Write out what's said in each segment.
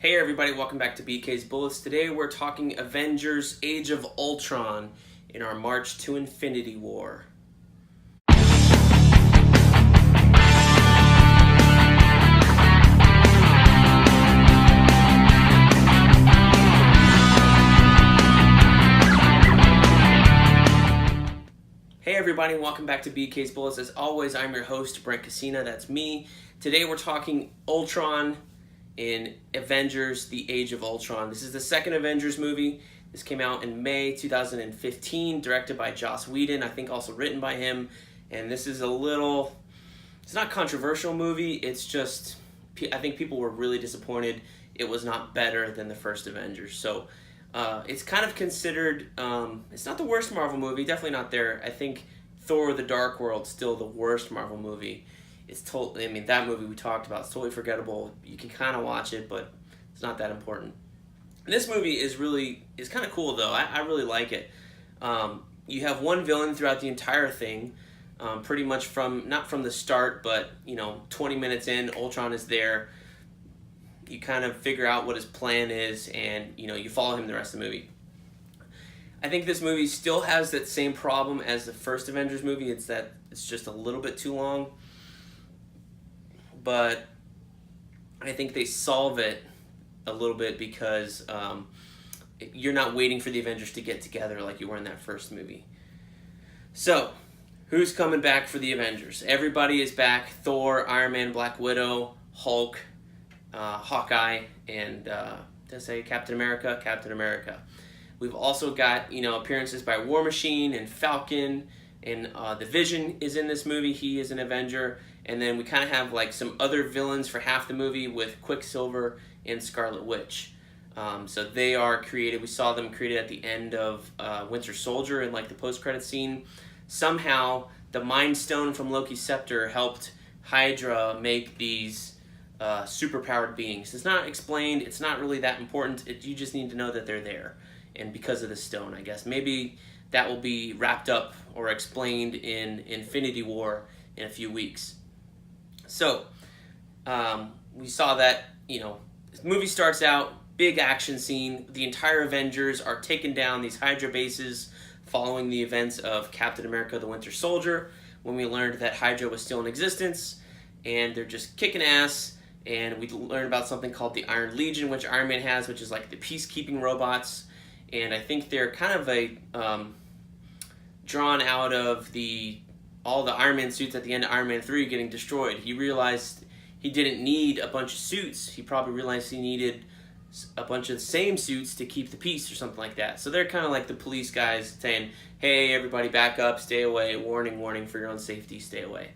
Hey everybody, welcome back to BK's Bullets. Today we're talking Avengers Age of Ultron in our March to Infinity War. Hey everybody, welcome back to BK's Bullets. As always, I'm your host, Brent, that's me. Today we're talking Ultron in Avengers, The Age of Ultron. This is the second Avengers movie. This came out in May 2015, directed by Joss Whedon, I think also written by him. And this is it's not a controversial movie, it's just, I think people were really disappointed it was not better than the first Avengers. So it's kind of considered, it's not the worst Marvel movie, definitely not there. I think Thor: The Dark World's still the worst Marvel movie. That movie we talked about, it's totally forgettable. You can kind of watch it, but it's not that important. This movie is kind of cool, though. I really like it. You have one villain throughout the entire thing, pretty much not from the start, but 20 minutes in, Ultron is there. You kind of figure out what his plan is, and you follow him the rest of the movie. I think this movie still has that same problem as the first Avengers movie. It's that it's just a little bit too long. But I think they solve it a little bit because you're not waiting for the Avengers to get together like you were in that first movie. So, who's coming back for the Avengers? Everybody is back. Thor, Iron Man, Black Widow, Hulk, Hawkeye, and did I say Captain America? Captain America. We've also got appearances by War Machine and Falcon, and the Vision is in this movie. He is an Avenger. And then we kind of have like some other villains for half the movie with Quicksilver and Scarlet Witch. So they are created. We saw them created at the end of Winter Soldier in like the post-credit scene. Somehow the Mind Stone from Loki's scepter helped Hydra make these superpowered beings. It's not explained. It's not really that important. You just need to know that they're there. And because of the stone, I guess. Maybe that will be wrapped up or explained in Infinity War in a few weeks. So, we saw that, the movie starts out, big action scene. The entire Avengers are taking down these Hydra bases following the events of Captain America: The Winter Soldier, when we learned that Hydra was still in existence, and they're just kicking ass. And we learned about something called the Iron Legion, which Iron Man has, which is like the peacekeeping robots. And I think they're kind of drawn out of all the Iron Man suits at the end of Iron Man 3 getting destroyed. He realized he didn't need a bunch of suits. He probably realized he needed a bunch of the same suits to keep the peace or something like that. So they're kind of like the police guys saying, hey, everybody back up, stay away, warning, warning, for your own safety, stay away.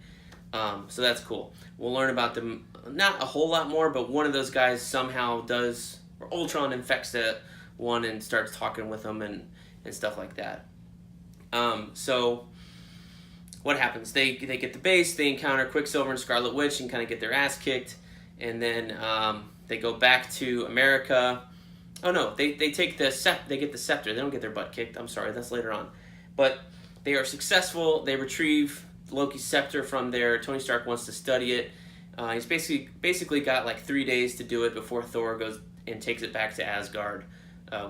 So that's cool. We'll learn about them, not a whole lot more, but one of those guys somehow does, or Ultron infects that one and starts talking with them and stuff like that. So what happens? They get the base, they encounter Quicksilver and Scarlet Witch and kind of get their ass kicked, and then they go back to America. Oh no, they get the scepter. They don't get their butt kicked. I'm sorry, that's later on. But they are successful. They retrieve Loki's scepter from there. Tony Stark wants to study it. He's basically got like 3 days to do it before Thor goes and takes it back to Asgard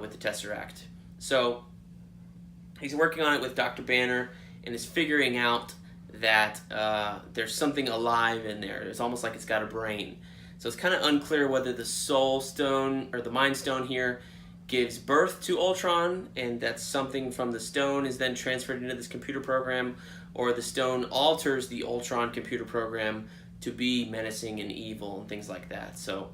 with the Tesseract. So he's working on it with Dr. Banner and is figuring out that there's something alive in there. It's almost like it's got a brain. So it's kind of unclear whether the Soul Stone or the Mind Stone here gives birth to Ultron, and that something from the stone is then transferred into this computer program, or the stone alters the Ultron computer program to be menacing and evil and things like that. So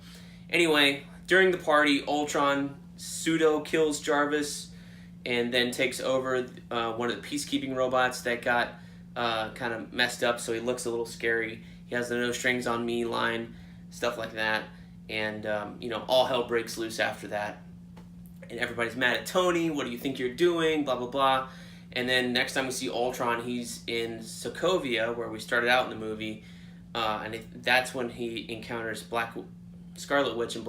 anyway, during the party, Ultron pseudo kills Jarvis and then takes over one of the peacekeeping robots that got kind of messed up, so he looks a little scary. He has the no strings on me line, stuff like that, and all hell breaks loose after that. And everybody's mad at Tony. What do you think you're doing? Blah, blah, blah. And then next time we see Ultron, he's in Sokovia, where we started out in the movie, and that's when he encounters Scarlet Witch and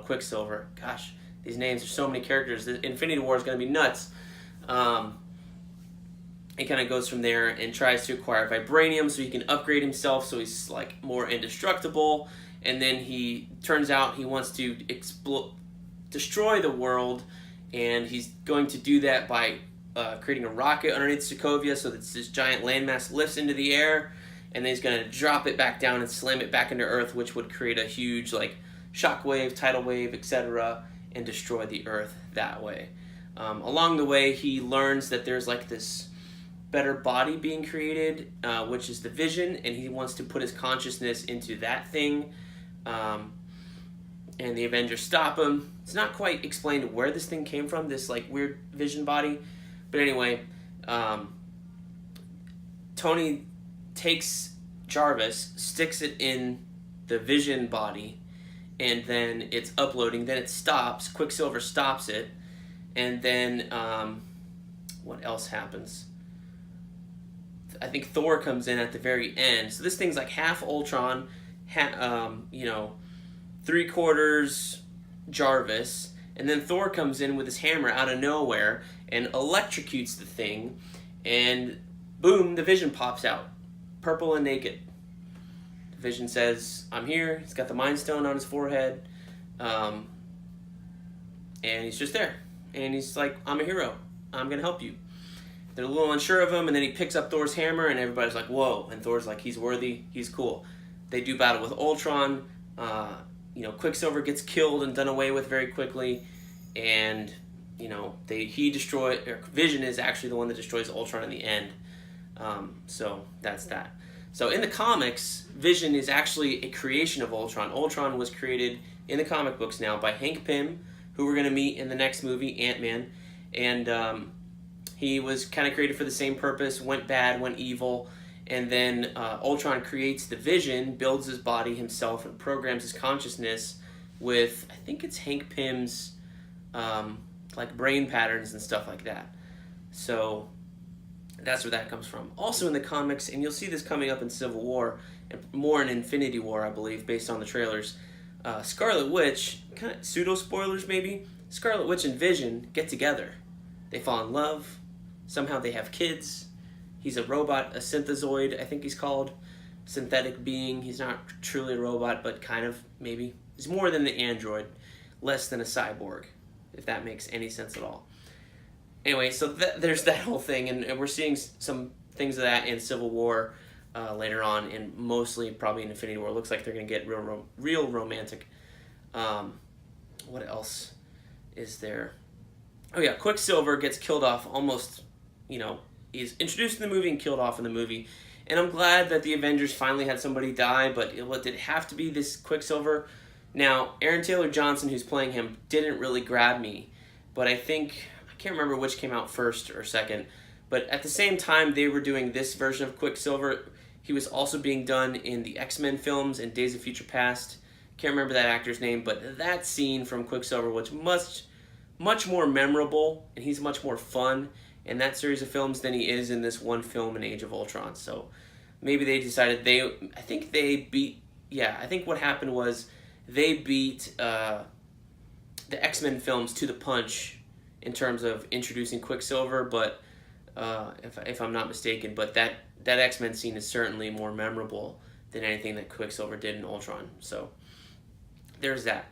Quicksilver. Gosh, these names are so many characters. The Infinity War is going to be nuts. It kind of goes from there and tries to acquire vibranium so he can upgrade himself so he's like more indestructible. and then he turns out he wants to destroy the world, and he's going to do that by creating a rocket underneath Sokovia so that this giant landmass lifts into the air, and then he's going to drop it back down and slam it back into Earth, which would create a huge like shockwave, tidal wave, etc., and destroy the Earth that way. Along the way, he learns that there's like this better body being created, which is the Vision, and he wants to put his consciousness into that thing. And the Avengers stop him. It's not quite explained where this thing came from, this like weird Vision body. But anyway, Tony takes Jarvis, sticks it in the Vision body, and then it's uploading. Then it stops. Quicksilver stops it. And then what else happens? I think Thor comes in at the very end. So this thing's like half Ultron, three-quarters Jarvis, and then Thor comes in with his hammer out of nowhere and electrocutes the thing, and boom, the Vision pops out, purple and naked. The Vision says, "I'm here." He's got the Mind Stone on his forehead, and he's just there. And he's like, "I'm a hero. I'm going to help you." They're a little unsure of him, and then he picks up Thor's hammer, and everybody's like, "Whoa." And Thor's like, "He's worthy. He's cool." They do battle with Ultron. Quicksilver gets killed and done away with very quickly. And, Vision is actually the one that destroys Ultron in the end. So that's that. So in the comics, Vision is actually a creation of Ultron. Ultron was created in the comic books now by Hank Pym, who we're going to meet in the next movie, Ant-Man. And he was kind of created for the same purpose, went bad, went evil, and then Ultron creates the Vision, builds his body himself, and programs his consciousness with, I think it's Hank Pym's brain patterns and stuff like that. So that's where that comes from. Also in the comics, and you'll see this coming up in Civil War, and more in Infinity War, I believe, based on the trailers, Scarlet Witch, kind of pseudo-spoilers maybe, Scarlet Witch and Vision get together. They fall in love. Somehow they have kids. He's a robot, a synthezoid, I think he's called. Synthetic being. He's not truly a robot, but kind of, maybe. He's more than an android, less than a cyborg, if that makes any sense at all. Anyway, so there's that whole thing, and we're seeing some things of that in Civil War later on, and mostly probably in Infinity War. It looks like they're going to get real romantic. What else is there? Oh yeah, Quicksilver gets killed off almost, he's introduced in the movie and killed off in the movie. And I'm glad that the Avengers finally had somebody die, but did it have to be this Quicksilver? Now, Aaron Taylor Johnson, who's playing him, didn't really grab me, but I can't remember which came out first or second, but at the same time they were doing this version of Quicksilver, he was also being done in the X-Men films and Days of Future Past. Can't remember that actor's name, but that scene from Quicksilver was much more memorable, and he's much more fun in that series of films than he is in this one film in Age of Ultron. So maybe they decided I think what happened was they beat the X-Men films to the punch in terms of introducing Quicksilver, but if I'm not mistaken, but that X-Men scene is certainly more memorable than anything that Quicksilver did in Ultron. So there's that.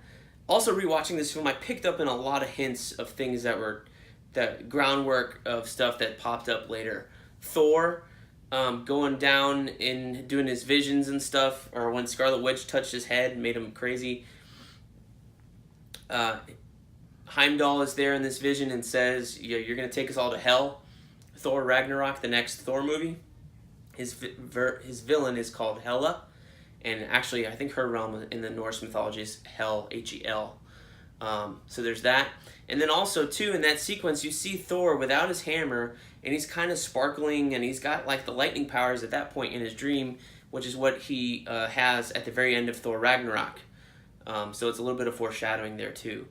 Also, rewatching this film, I picked up in a lot of hints of things that were the groundwork of stuff that popped up later. Thor going down and doing his visions and stuff, or when Scarlet Witch touched his head and made him crazy. Heimdall is there in this vision and says, "You're going to take us all to hell." Thor Ragnarok, the next Thor movie, his villain is called Hela. And actually, I think her realm in the Norse mythology is Hel, Hel. So there's that. And then also, too, in that sequence, you see Thor without his hammer, and he's kind of sparkling, and he's got like the lightning powers at that point in his dream, which is what he has at the very end of Thor Ragnarok. So it's a little bit of foreshadowing there, too.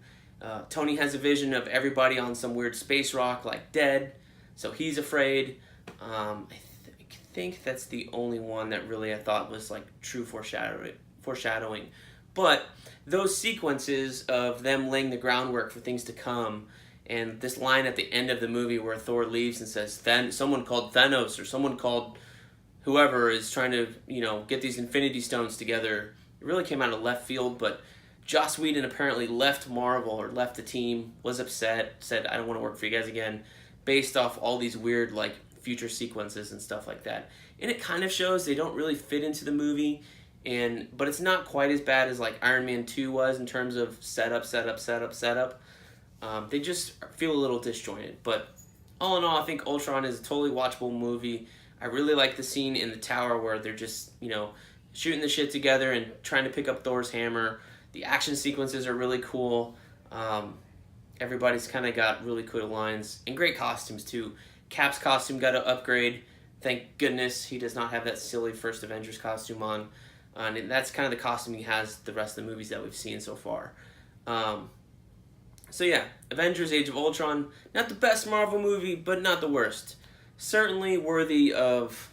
Tony has a vision of everybody on some weird space rock, like dead, so he's afraid. I think that's the only one that really I thought was like true foreshadowing. But those sequences of them laying the groundwork for things to come, and this line at the end of the movie where Thor leaves and says, someone called Thanos or someone called whoever is trying to, get these Infinity Stones together It really came out of left field, but Joss Whedon apparently left Marvel or left the team, was upset, said, I don't want to work for you guys again, based off all these weird like future sequences and stuff like that. And it kind of shows they don't really fit into the movie, but it's not quite as bad as like Iron Man 2 was in terms of setup. They just feel a little disjointed. But all in all, I think Ultron is a totally watchable movie. I really like the scene in the tower where they're just, shooting the shit together and trying to pick up Thor's hammer. The action sequences are really cool. Everybody's kind of got really cool lines and great costumes too. Cap's costume got an upgrade. Thank goodness he does not have that silly first Avengers costume on. And that's kind of the costume he has the rest of the movies that we've seen so far. So yeah, Avengers Age of Ultron, not the best Marvel movie, but not the worst. Certainly worthy of,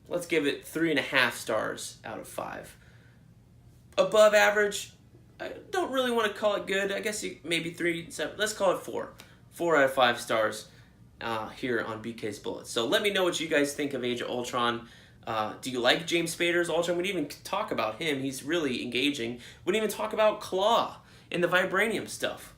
let's give it 3.5 stars out of 5. Above average, I don't really want to call it good. I guess maybe 3, 7, let's call it 4. 4 out of 5 stars here on BK's Bullets. So let me know what you guys think of Age of Ultron. Do you like James Spader's Ultron? We didn't even talk about him. He's really engaging. We didn't even talk about Claw and the vibranium stuff.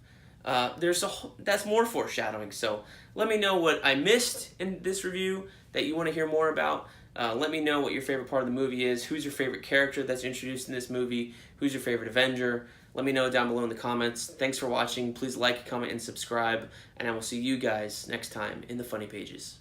That's more foreshadowing. So let me know what I missed in this review that you want to hear more about. Let me know what your favorite part of the movie is. Who's your favorite character that's introduced in this movie? Who's your favorite Avenger? Let me know down below in the comments. Thanks for watching. Please like, comment, and subscribe. And I will see you guys next time in the funny pages.